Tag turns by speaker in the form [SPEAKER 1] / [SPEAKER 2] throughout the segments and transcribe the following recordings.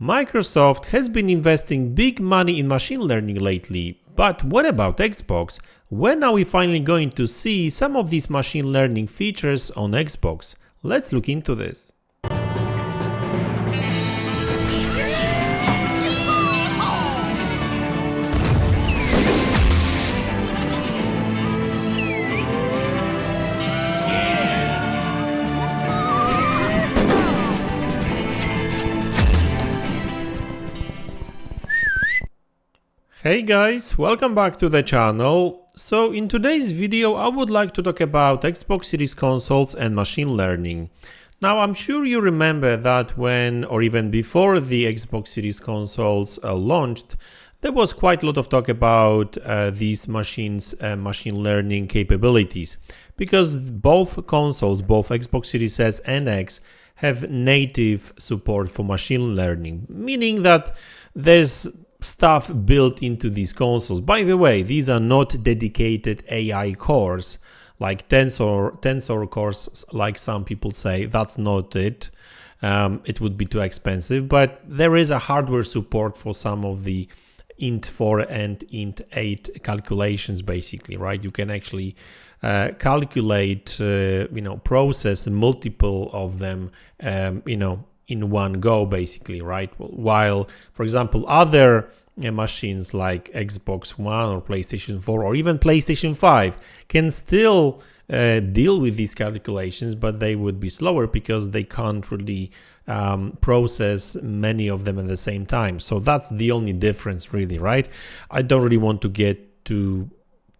[SPEAKER 1] Microsoft has been investing big money in machine learning lately, but what about Xbox? When are we finally going to see some of these machine learning features on Xbox? Let's look into this. Hey guys, welcome back to the channel. So in today's video I would like to talk about Xbox Series consoles and machine learning. Now I'm sure you remember that when or even before the Xbox Series consoles launched, there was quite a lot of talk about these machines machine learning capabilities, because both consoles, both Xbox Series S and X, have native support for machine learning, meaning that there's stuff built into these consoles. By the way, these are not dedicated AI cores like tensor cores, like some people say. That's not it. It would be too expensive, but there is a hardware support for some of the int4 and int8 calculations, basically, right? You can actually calculate, process multiple of them, in one go, basically, right? While, for example, other machines like Xbox One or PlayStation 4 or even PlayStation 5 can still deal with these calculations, but they would be slower because they can't really process many of them at the same time. So that's the only difference, really, right? I don't really want to get too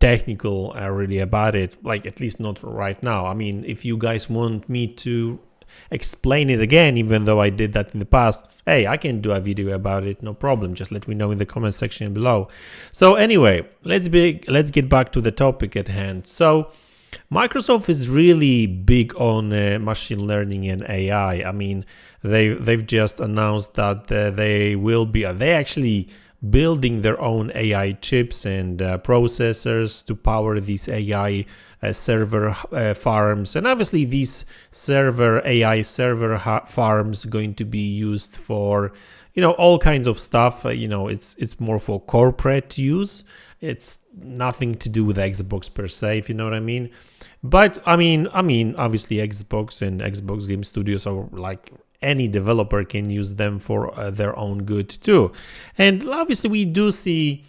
[SPEAKER 1] technical really about it, like at least not right now. I mean, if you guys want me to explain it again, even though I did that in the past, hey, I can do a video about it, no problem. Just let me know in the comment section below. So anyway, let's get back to the topic at hand. So Microsoft is really big on machine learning and AI. I mean, they've just announced that they actually building their own AI chips and processors to power these AI server farms, and obviously these AI server farms going to be used for all kinds of stuff. It's more for corporate use. It's nothing to do with Xbox per se, if you know what I mean. But I mean obviously Xbox and Xbox Game Studios are like any developer can use them for their own good too. And obviously we do see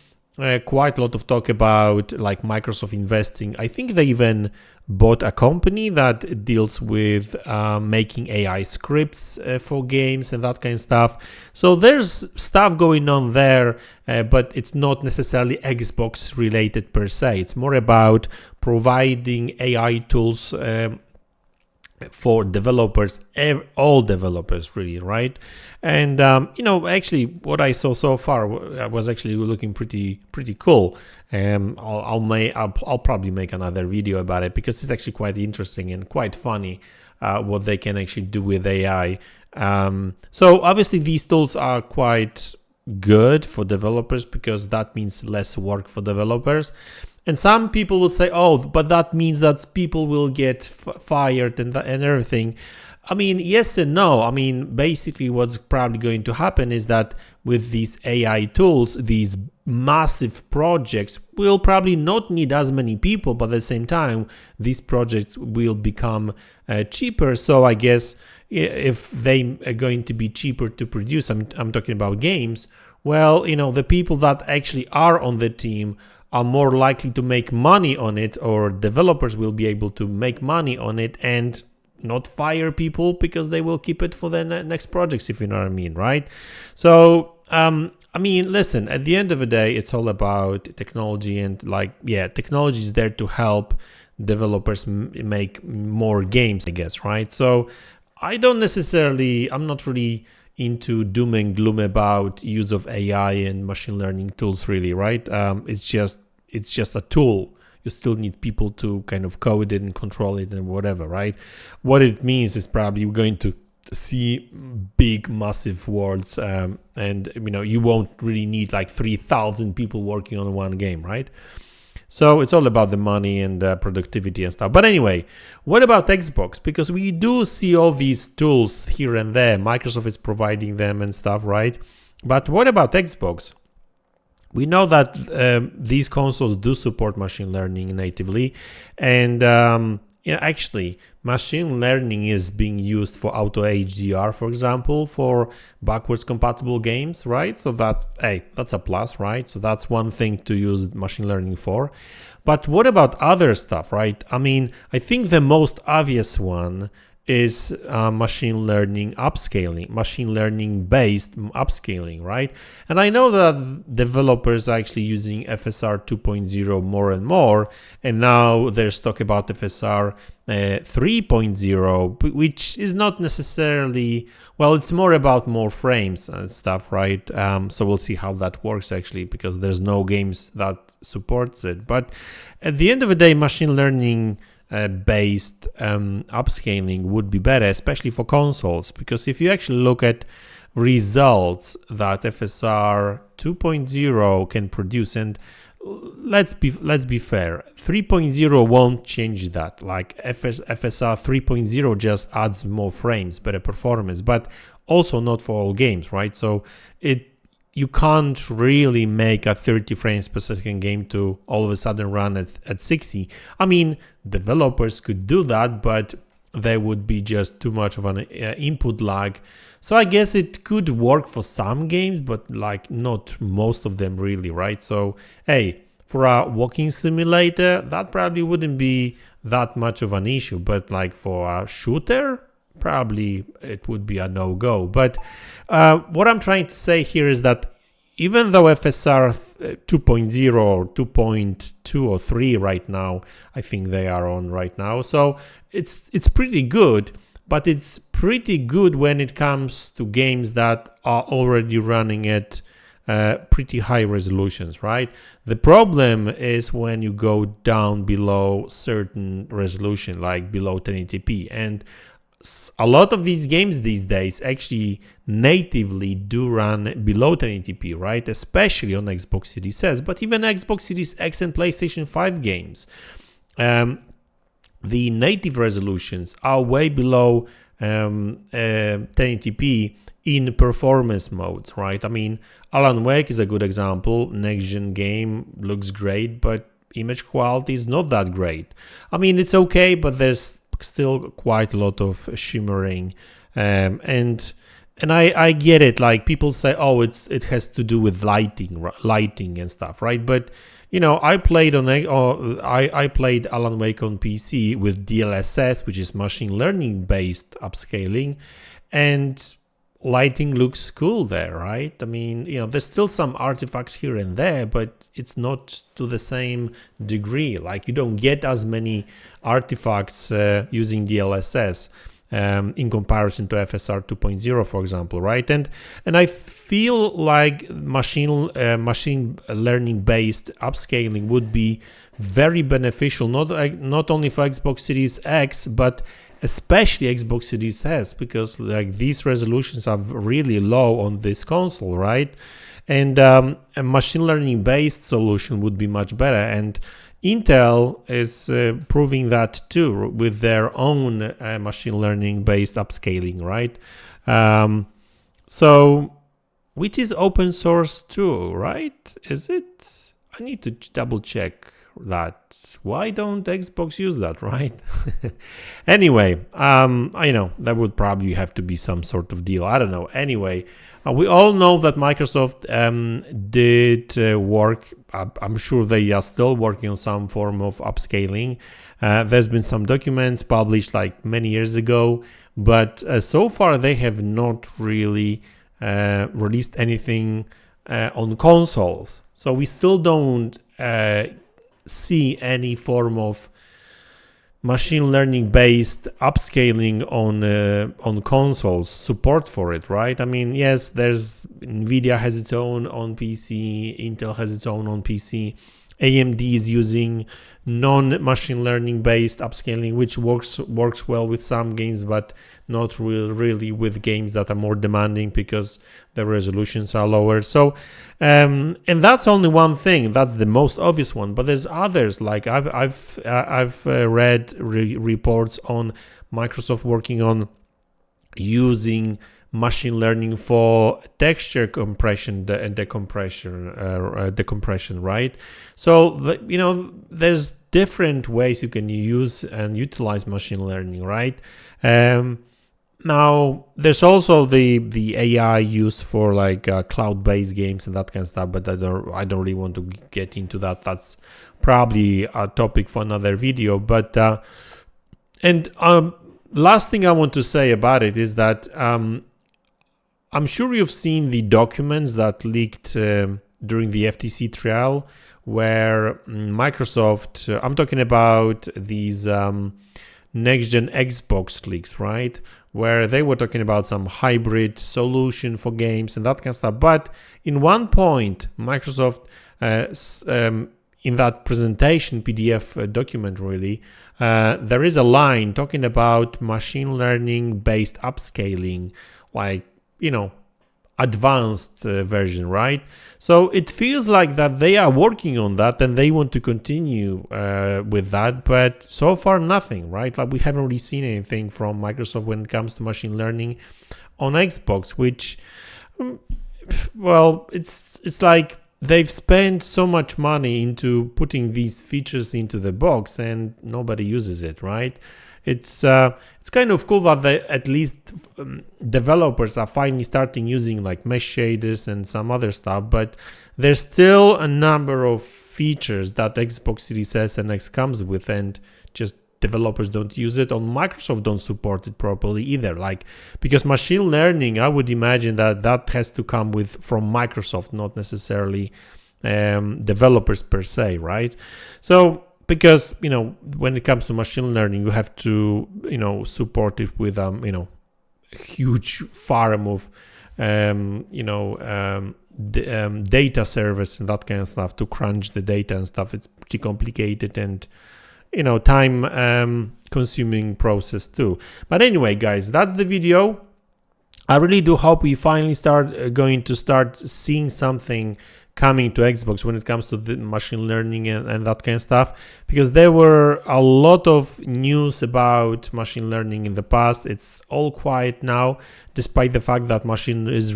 [SPEAKER 1] quite a lot of talk about like Microsoft investing. I think they even bought a company that deals with making AI scripts for games and that kind of stuff. So there's stuff going on there, but it's not necessarily Xbox related per se. It's more about providing AI tools for developers, all developers, really, right? And actually what I saw so far was actually looking pretty cool. I'll probably make another video about it because it's actually quite interesting and quite funny what they can actually do with AI. So obviously these tools are quite good for developers because that means less work for developers. And some people will say, oh, but that means that people will get fired and everything. I mean, yes and no. I mean, basically what's probably going to happen is that with these AI tools, these massive projects will probably not need as many people, but at the same time, these projects will become cheaper. So I guess if they are going to be cheaper to produce, I'm talking about games, well, the people that actually are on the team are more likely to make money on it, or developers will be able to make money on it and not fire people because they will keep it for the next projects, if you know what I mean, right? So I mean, listen, at the end of the day, it's all about technology, and technology is there to help developers make more games, I guess, right? So I'm not really into doom and gloom about use of AI and machine learning tools, really, right? It's just a tool. You still need people to kind of code it and control it and whatever, right? What it means is probably you're going to see big, massive worlds, and you won't really need like 3,000 people working on one game, right? So it's all about the money and productivity and stuff. But anyway, what about Xbox? Because we do see all these tools here and there. Microsoft is providing them and stuff, right? But what about Xbox? We know that these consoles do support machine learning natively, and actually, machine learning is being used for auto HDR, for example, for backwards compatible games, right? So that's a plus, right? So that's one thing to use machine learning for. But what about other stuff, right? I mean, I think the most obvious one is machine learning upscaling, machine learning based upscaling, right? And I know that developers are actually using FSR 2.0 more and more, and now there's talk about FSR 3.0, which is not necessarily, well, it's more about more frames and stuff, right? So we'll see how that works actually, because there's no games that supports it. But at the end of the day, machine learning based upscaling would be better, especially for consoles, because if you actually look at results that FSR 2.0 can produce, and let's be fair, 3.0 won't change that. Like FSR 3.0 just adds more frames, better performance, but also not for all games, right? So you can't really make a 30 frames per second game to all of a sudden run at 60. I mean, developers could do that, but there would be just too much of an input lag. So I guess it could work for some games, but like not most of them really, right? So, hey, for a walking simulator, that probably wouldn't be that much of an issue, but like for a shooter, probably it would be a no-go. But what I'm trying to say here is that even though FSR 2.0 or 2.2 or 3 right now, I think they are on right now, so it's pretty good, but it's pretty good when it comes to games that are already running at pretty high resolutions, right? The problem is when you go down below certain resolution, like below 1080p, and a lot of these games these days actually natively do run below 1080p, right? Especially on Xbox Series S, but even Xbox Series X and PlayStation 5 games. The native resolutions are way below 1080p in performance modes, right? I mean, Alan Wake is a good example. Next-gen game looks great, but image quality is not that great. I mean, it's okay, but there's still quite a lot of shimmering, and I get it. Like people say, oh, it has to do with lighting and stuff, right? But you know, I played I played Alan Wake on PC with DLSS, which is machine learning based upscaling, and lighting looks cool there, right? I mean, you know, there's still some artifacts here and there, but it's not to the same degree. Like you don't get as many artifacts using DLSS in comparison to FSR 2.0, for example, right? And I feel like machine learning based upscaling would be very beneficial, not only for Xbox Series X, but especially Xbox Series S, because like these resolutions are really low on this console, right? And a machine learning based solution would be much better, and Intel is proving that too with their own machine learning based upscaling, right? So which is open source too, right? Is it? I need to double check that. Why don't Xbox use that, right? Anyway, I know that would probably have to be some sort of deal. I don't know. Anyway, we all know that Microsoft did work. I'm sure they are still working on some form of upscaling. There's been some documents published like many years ago, but so far they have not really released anything on consoles. So we still don't see any form of machine learning based upscaling on consoles, support for it, right? I mean, yes, there's Nvidia has its own on PC, Intel has its own on PC, AMD is using non-machine learning based upscaling, which works well with some games, but not really with games that are more demanding because the resolutions are lower. So, and that's only one thing. That's the most obvious one. But there's others. Like I've read reports on Microsoft working on using machine learning for texture compression and decompression, right? So there's different ways you can use and utilize machine learning, right? Now there's also the AI used for like cloud-based games and that kind of stuff, but I don't really want to get into that. That's probably a topic for another video. But last thing I want to say about it is that I'm sure you've seen the documents that leaked during the FTC trial where Microsoft, I'm talking about these next-gen Xbox leaks, right? Where they were talking about some hybrid solution for games and that kind of stuff. But in one point, Microsoft, in that presentation PDF document really, there is a line talking about machine learning based upscaling, like, advanced version, right? So it feels like that they are working on that and they want to continue with that, but so far nothing, right? Like we haven't really seen anything from Microsoft when it comes to machine learning on Xbox, which, well, it's like they've spent so much money into putting these features into the box and nobody uses it, right? It's kind of cool that at least developers are finally starting using like mesh shaders and some other stuff, but there's still a number of features that Xbox Series S and X comes with, and just developers don't use it. On Microsoft don't support it properly either, like, because machine learning, I would imagine that has to come from Microsoft, not necessarily developers per se, right? So because when it comes to machine learning, you have to support it with huge farm of data servers and that kind of stuff to crunch the data and stuff. It's pretty complicated and time consuming process too. But anyway, guys, that's the video. I really do hope we finally going to start seeing something coming to Xbox when it comes to the machine learning and that kind of stuff, because there were a lot of news about machine learning in the past. It's all quiet now, despite the fact that Microsoft is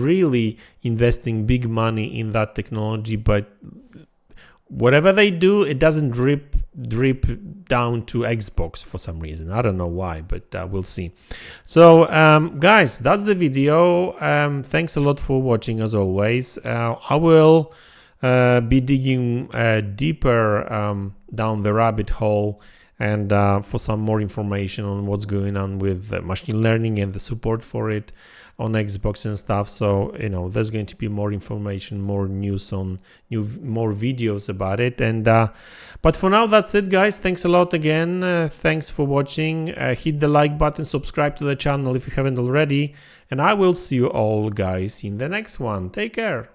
[SPEAKER 1] really investing big money in that technology, but whatever they do, it doesn't drip down to Xbox for some reason. I don't know why, but we'll see. So guys, that's the video. Thanks a lot for watching as always. I will be digging deeper down the rabbit hole and for some more information on what's going on with machine learning and the support for it on Xbox and stuff. So there's going to be more information, more news on more videos about it. And but for now, that's it, guys. Thanks a lot again. Thanks for watching. Hit the like button, subscribe to the channel if you haven't already, and I will see you all, guys, in the next one. Take care.